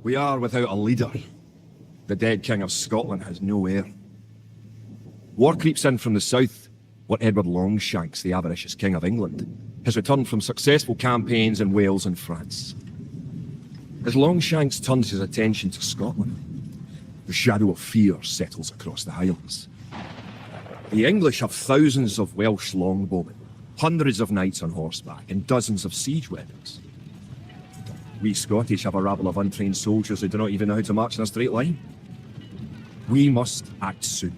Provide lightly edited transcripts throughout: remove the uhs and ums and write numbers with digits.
We are without a leader. The dead King of Scotland has no heir. War creeps in from the south. What Edward Longshanks, the avaricious King of England, has returned from successful campaigns in Wales and France. As Longshanks turns his attention to Scotland, the shadow of fear settles across the Highlands. The English have thousands of Welsh longbowmen, hundreds of knights on horseback, and dozens of siege weapons. We Scottish have a rabble of untrained soldiers who do not even know how to march in a straight line. We must act soon.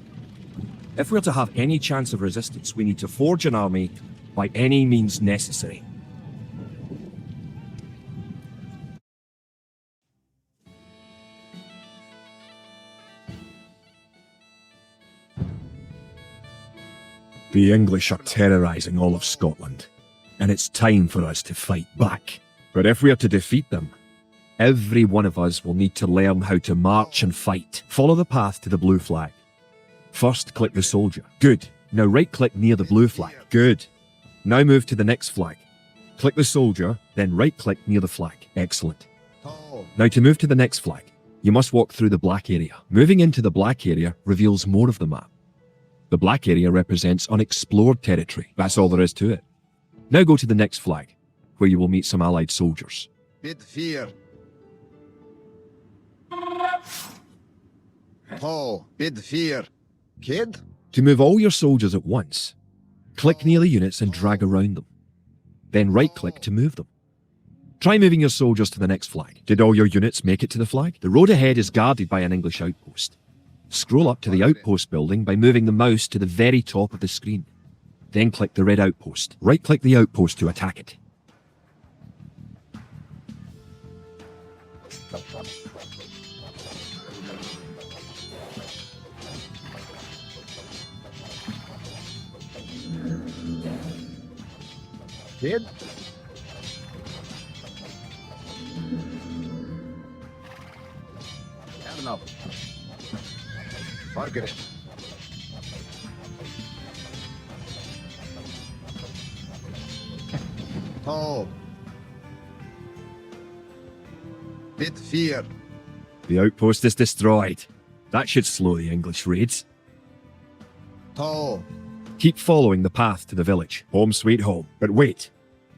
If we're to have any chance of resistance, we need to forge an army by any means necessary. The English are terrorising all of Scotland, and it's time for us to fight back. But if we are to defeat them, every one of us will need to learn how to march and fight. Follow the path to the blue flag. First, click the soldier. Good. Now right-click near the blue flag. Good. Now move to the next flag. Click the soldier, then right-click near the flag. Excellent. Now to move to the next flag, you must walk through the black area. Moving into the black area reveals more of the map. The black area represents unexplored territory. That's all there is to it. Now go to the next flag, where you will meet some allied soldiers. Bid fear. Oh, bid fear. Kid? To move all your soldiers at once, click near the units and drag around them. Then right-click to move them. Try moving your soldiers to the next flag. Did all your units make it to the flag? The road ahead is guarded by an English outpost. Scroll up to the outpost building by moving the mouse to the very top of the screen. Then click the red outpost. Right-click the outpost to attack it. Kid? Have enough. Margaret. Oh. Bid fear. The outpost is destroyed. That should slow the English raids. Oh. Keep following the path to the village. Home sweet home. But wait.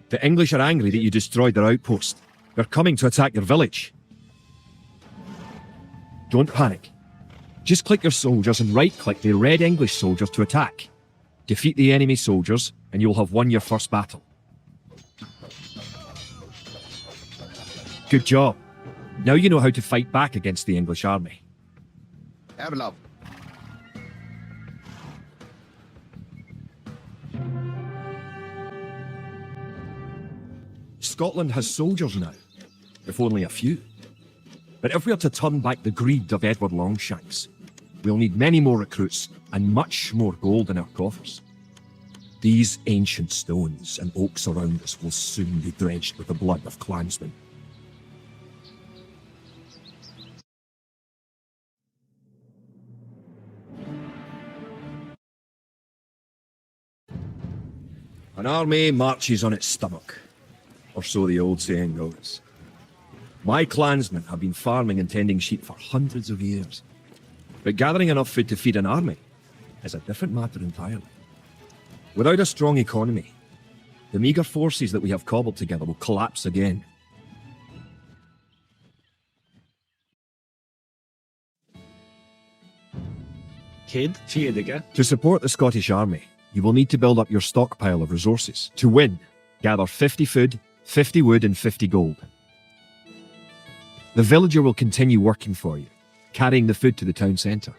The English are angry that you destroyed their outpost. They're coming to attack your village. Don't panic. Just click your soldiers and right-click the red English soldiers to attack. Defeat the enemy soldiers, and you'll have won your first battle. Good job. Now you know how to fight back against the English army. Have love. Scotland has soldiers now, if only a few. But if we are to turn back the greed of Edward Longshanks, we'll need many more recruits and much more gold in our coffers. These ancient stones and oaks around us will soon be drenched with the blood of clansmen. An army marches on its stomach, or so the old saying goes. My clansmen have been farming and tending sheep for hundreds of years. But gathering enough food to feed an army is a different matter entirely. Without a strong economy, the meagre forces that we have cobbled together will collapse again. Kid, To support the Scottish army, you will need to build up your stockpile of resources. To win, gather 50 food, 50 wood and 50 gold. The villager will continue working for you, carrying the food to the town centre.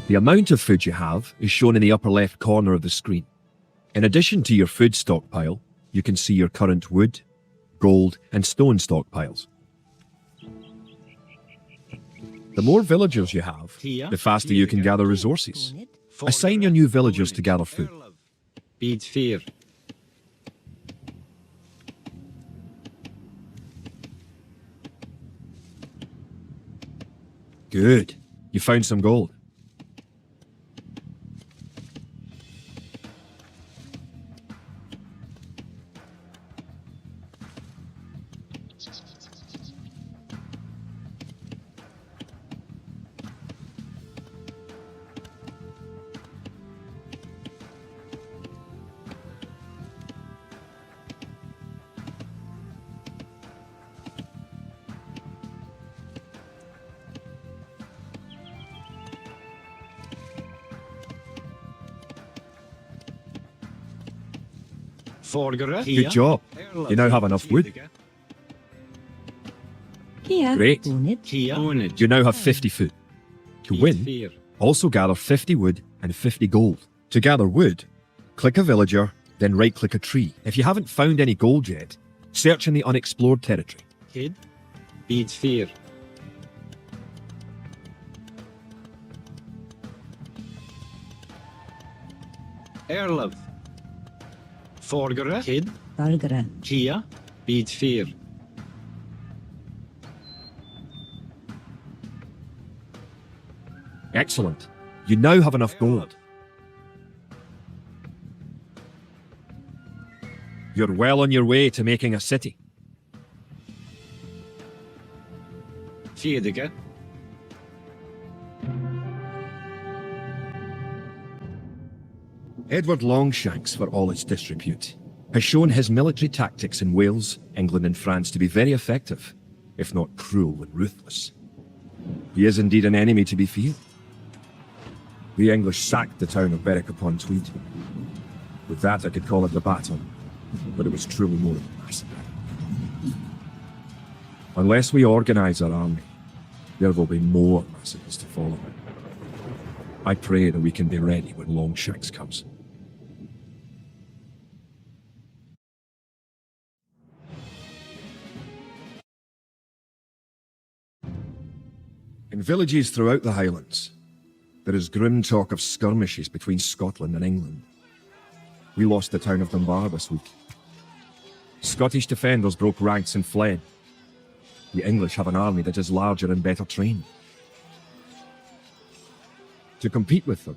The amount of food you have is shown in the upper left corner of the screen. In addition to your food stockpile, you can see your current wood, gold and stone stockpiles. The more villagers you have, the faster you can gather resources. Assign your new villagers to gather food. Bid fear. Good. You found some gold. Forgere. Good job. You now have enough wood. Kia. Great. Bunit. Kia. Bunit. You now have 50 food. To win, also gather 50 wood and 50 gold. To gather wood, click a villager, then right-click a tree. If you haven't found any gold yet, search in the unexplored territory. Kid. Beat 4. Erlov. Forgere. Kid. Valgere. Kia. Beat 4. Excellent. You now have enough gold. You're well on your way to making a city. Vierdige. Edward Longshanks, for all its disrepute, has shown his military tactics in Wales, England and France to be very effective, if not cruel and ruthless. He is indeed an enemy to be feared. The English sacked the town of Berwick-upon-Tweed. With that I could call it the battle, but it was truly more of a massacre. Unless we organise our army, there will be more massacres to follow. I pray that we can be ready when Longshanks comes. In villages throughout the Highlands, there is grim talk of skirmishes between Scotland and England. We lost the town of Dunbar this week. Scottish defenders broke ranks and fled. The English have an army that is larger and better trained. To compete with them,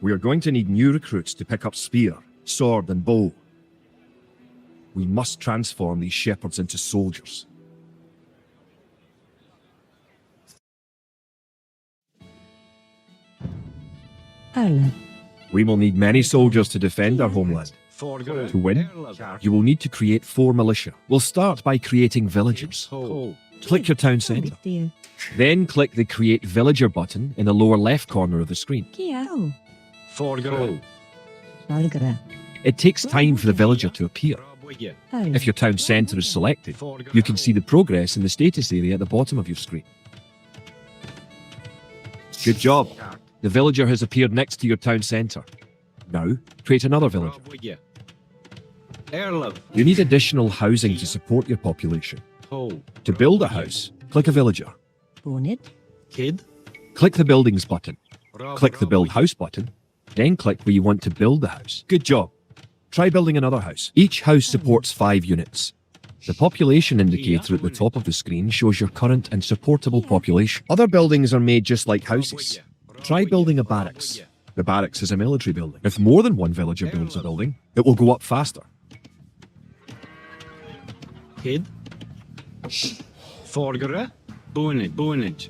we are going to need new recruits to pick up spear, sword and bow. We must transform these shepherds into soldiers. Erle. We will need many soldiers to defend our homeland. Forgere. To win, you will need to create 4 militia. We'll start by creating villagers. Ho. Click your town centre. Dear. Then click the Create Villager button in the lower left corner of the screen. Kia. Oh. Forgere. Valgere. It takes time for the villager to appear. Rabwige. Erle. If your town centre is selected, you can see the progress in the status area at the bottom of your screen. Good job. The villager has appeared next to your town centre. Now, create another villager. Rabwige. Erlov. You need additional housing to support your population. Ho. To build a house, click a villager. Bunit. Kid. Click the Buildings button. Rab- Click the Build House button. Then click where you want to build the house. Good job. Try building another house. Each house supports 5 units. The population indicator at the top of the screen shows your current and supportable population. Other buildings are made just like houses. Try building a barracks. The barracks is a military building. If more than one villager builds a building, it will go up faster. Kid. Forgere. Bunit. Bunit.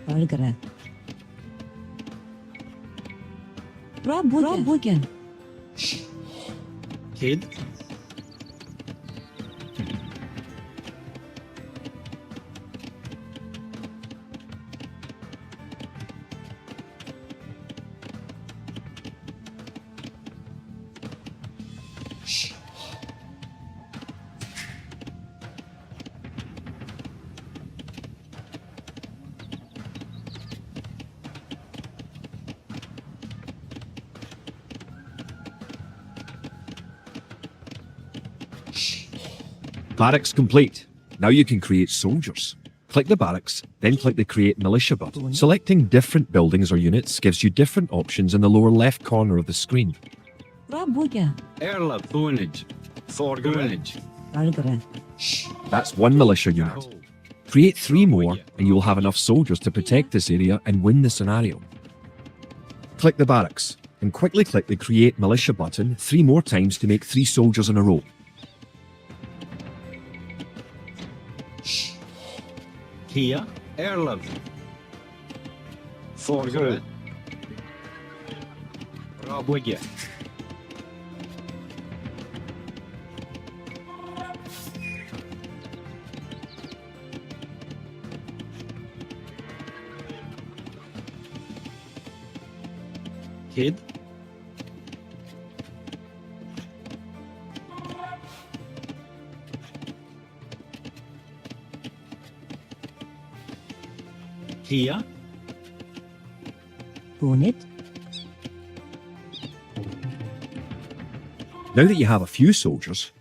Valgere. Rabwige. Kid. Barracks complete. Now you can create soldiers. Click the barracks, then click the Create Militia button. Selecting different buildings or units gives you different options in the lower left corner of the screen. Rabuja. Erlab. Boonage. Boonage. Algara. That's one militia unit. Create 3 more and you will have enough soldiers to protect this area and win the scenario. Click the barracks and quickly click the Create Militia button 3 more times to make 3 soldiers in a row. Kia. Erlab. Good. Rabuja. Kid. Kia. Bonnet. Now that you have a few soldiers,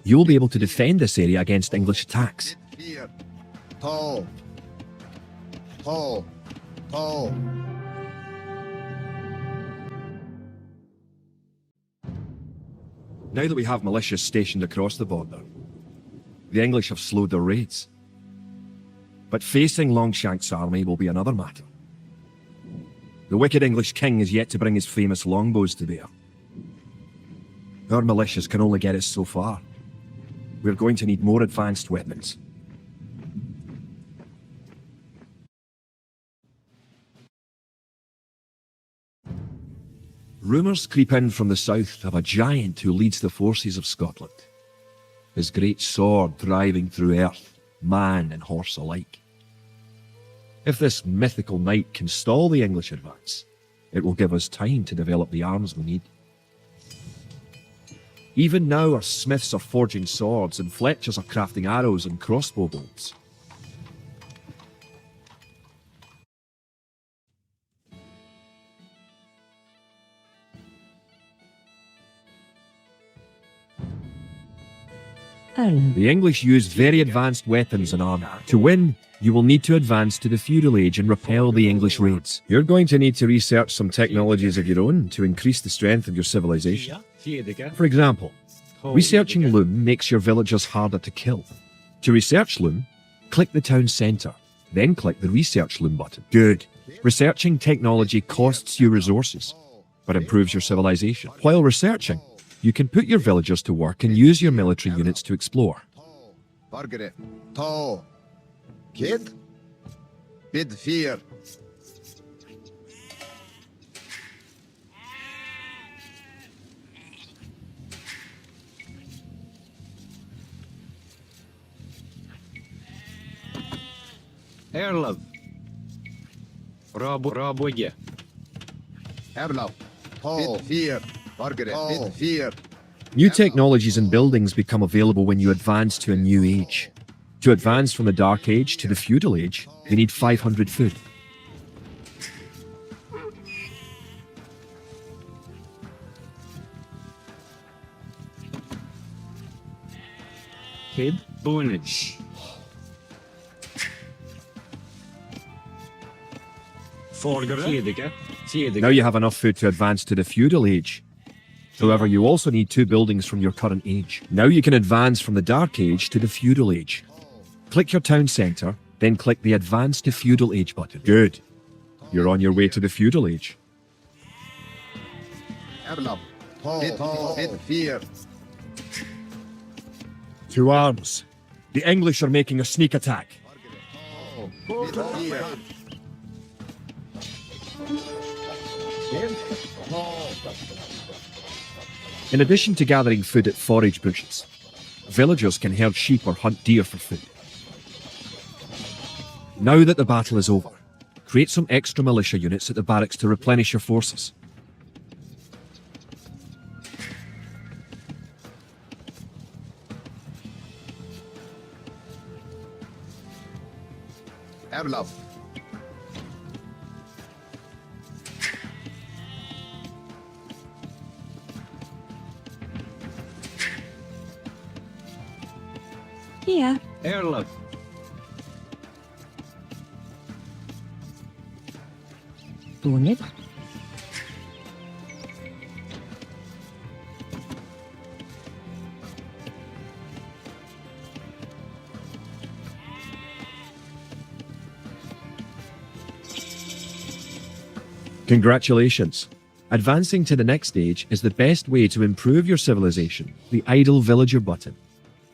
you'll be able to defend this area against English attacks. Fear. Toe. Toe. Toe. Now that we have militias stationed across the border, the English have slowed their raids. But facing Longshank's army will be another matter. The wicked English king is yet to bring his famous longbows to bear. Our militias can only get us so far. We're going to need more advanced weapons. Rumours creep in from the south of a giant who leads the forces of Scotland. His great sword driving through earth, man and horse alike. If this mythical knight can stall the English advance, it will give us time to develop the arms we need. Even now our smiths are forging swords and fletchers are crafting arrows and crossbow bolts. Ireland. The English use very advanced weapons and armour. To win, you will need to advance to the feudal age and repel the English raids. You're going to need to research some technologies of your own to increase the strength of your civilization. For example, researching loom makes your villagers harder to kill. To research loom, click the town centre, then click the Research Loom button. Good. Researching technology costs you resources, but improves your civilization. While researching, you can put your villagers to work and use your military units to explore. Bargere. Toe. Kid. Bid fear. Erlab. Rabuja. Erlab. Toe. Bid fear. Bargere. Bid fear. New technologies and buildings become available when you advance to a new age. To advance from the Dark Age to the Feudal Age, you need 500 food. Kid. Boonage. Now you have enough food to advance to the Feudal Age. However, you also need 2 buildings from your current age. Now you can advance from the Dark Age to the Feudal Age. Click your town centre, then click the Advance to Feudal Age button. Good. You're on your way to the Feudal Age. Erlab. Toe. Bid fear. To arms. The English are making a sneak attack. Bid fear. In addition to gathering food at forage bushes, villagers can herd sheep or hunt deer for food. Now that the battle is over, create some extra militia units at the barracks to replenish your forces. Erlab. Here. Earl of Bonnet. Congratulations. Advancing to the next stage is the best way to improve your civilization, the Idle Villager button.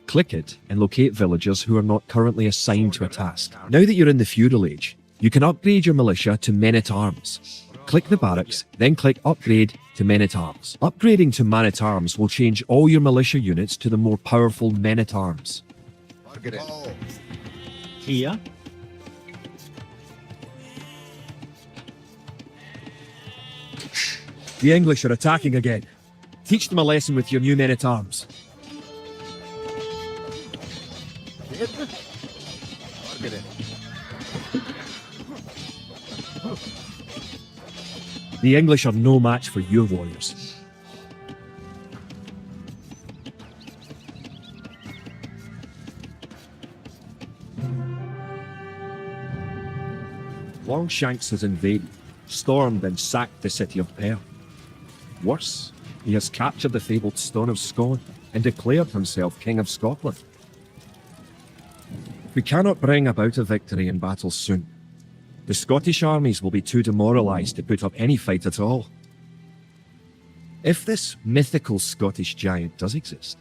Click it and locate villagers who are not currently assigned to a task. Now that you're in the feudal age, you can upgrade your militia to men-at-arms. Click the barracks, then click Upgrade to Men-at-Arms. Upgrading to Man-at-Arms will change all your militia units to the more powerful Men-at-Arms. Margaret. Oh, Kia. The English are attacking again. Teach them a lesson with your new Men-at-Arms. Margaret. The English are no match for your warriors. Longshanks has invaded, stormed and sacked the city of Perth. Worse, he has captured the fabled Stone of Scone and declared himself King of Scotland. We cannot bring about a victory in battle soon. The Scottish armies will be too demoralised to put up any fight at all. If this mythical Scottish giant does exist,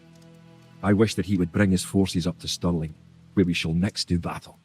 I wish that he would bring his forces up to Stirling, where we shall next do battle.